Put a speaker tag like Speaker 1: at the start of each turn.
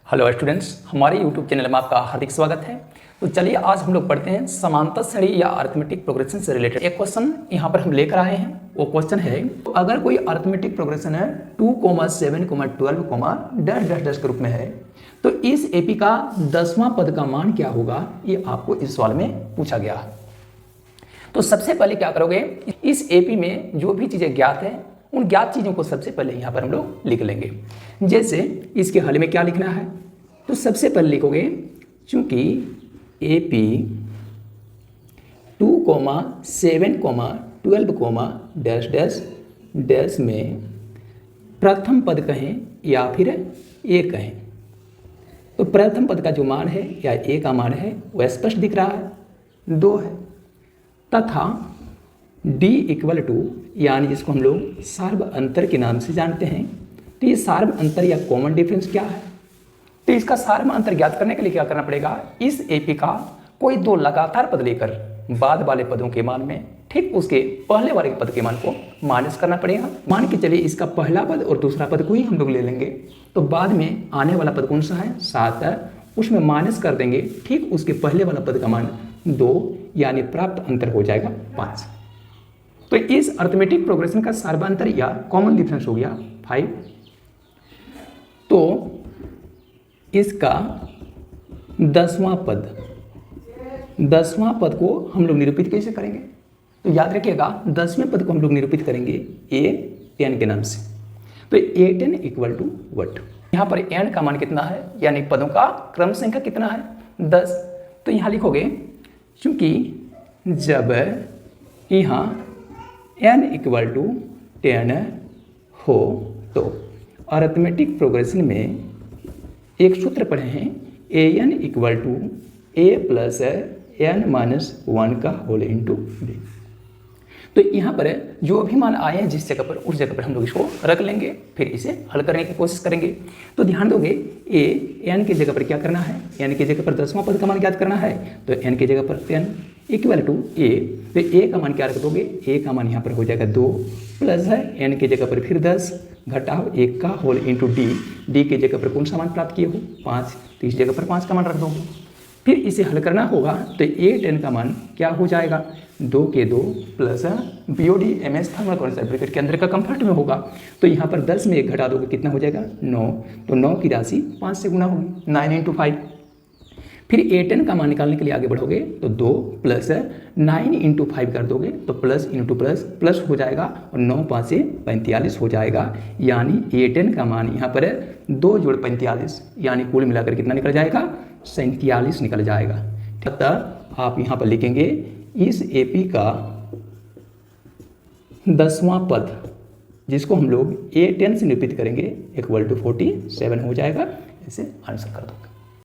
Speaker 1: Hello students, हमारे YouTube channel में आपका हार्दिक स्वागत है। तो चलिए आज हम लोग पढ़ते हैं समांतर श्रेणी या अरिथमेटिक प्रोग्रेशन से रिलेटेड एक क्वेश्चन यहाँ पर हम लेकर आए हैं। वो क्वेश्चन है, तो अगर कोई अरिथमेटिक प्रोग्रेशन है 2, 7, 12, डैश डैश डैश के रूप में है, तो इस एपी का 10वां पद का मान क्या होगा, ये आपको इस सवाल में पूछा गया है। तो सबसे पहले क्या करोगे, इस एपी में जो भी चीज़ें ज्ञात है उन ज्ञात चीज़ों को सबसे पहले यहाँ पर हम लोग लिख लेंगे। जैसे इसके हल में क्या लिखना है, तो सबसे पहले लिखोगे चूंकि AP 2, 7, 12, डैश डैश डैश में प्रथम पद कहें या फिर ए कहें, तो प्रथम पद का जो मान है या ए का मान है वह स्पष्ट दिख रहा है 2 है, तथा D इक्वल टू, यानी जिसको हम लोग सार्व अंतर के नाम से जानते हैं, तो ये सार्व अंतर या कॉमन डिफरेंस क्या है। तो इसका सार्व अंतर ज्ञात करने के लिए क्या करना पड़ेगा, इस एपी का कोई दो लगातार पद लेकर बाद वाले पदों के मान में ठीक उसके पहले वाले पद के मान को माइनस करना पड़ेगा। मान के चलिए इसका पहला पद और दूसरा पद को ही हम लोग ले लेंगे, तो बाद में आने वाला पद कौन सा है 7 है, उसमें माइनस कर देंगे ठीक उसके पहले वाला पद का मान 2, यानी प्राप्त अंतर हो जाएगा 5। तो इस अरिथमेटिक प्रोग्रेशन का सार्वांतर या कॉमन डिफरेंस हो गया 5। तो इसका 10वां पद को हम लोग निरूपित कैसे करेंगे, तो याद रखिएगा 10वें पद को हम लोग निरूपित करेंगे A10 के नाम से। तो A10 इक्वल टू वट, यहाँ पर n का मान कितना है, यानी पदों का क्रम संख्या कितना है 10। तो यहाँ लिखोगे चूंकि जब यहाँ n इक्वल टू 10 हो, तो अरिथमेटिक प्रोग्रेशन में एक सूत्र पढ़े हैं an equal to a plus n minus 1 का होल इंटू b। तो यहाँ पर जो भी मान आए हैं जिस जगह पर, उस जगह पर हम लोग इसको रख लेंगे, फिर इसे हल करने की कोशिश करेंगे। तो ध्यान दोगे n की जगह पर क्या करना है, n की जगह पर 10वां पद का मान ज्ञात करना है, तो n की जगह पर 10 इक्वल टू a, तो a का मान क्या रख दोगे, a का मान यहाँ पर हो जाएगा 2 प्लस है n की जगह पर फिर 10 घटाओ 1 का होल इंटू d की जगह पर कौन सा मान प्राप्त किए हो 5, तो इस जगह पर 5 का मान रख दोगे। फिर इसे हल करना होगा, तो A10 का मान क्या हो जाएगा 2 के 2 plus BOD MS thermal concentration bracket के अंदर का कंफर्ट में होगा, तो यहाँ पर 10 में 1 घटा दोगे कितना हो जाएगा 9, तो 9 की राशि 5 से गुना होगी 9 इंटू 5। फिर A10 का मान निकालने के लिए आगे बढ़ोगे, तो 2 प्लस 9 इंटू 5 कर दोगे, तो प्लस इंटू प्लस प्लस हो जाएगा और 9 5 से 45 हो जाएगा, यानी A10 का मान यहाँ पर 2 जोड़ 45, यानी कुल मिलाकर कितना निकल जाएगा 47 निकल जाएगा। अतः आप यहाँ पर लिखेंगे इस एपी का 10वां पद, जिसको हम लोग A10 से निरूपित करेंगे, इक्वल टू 47 हो जाएगा। इसे आंसर कर दोगे।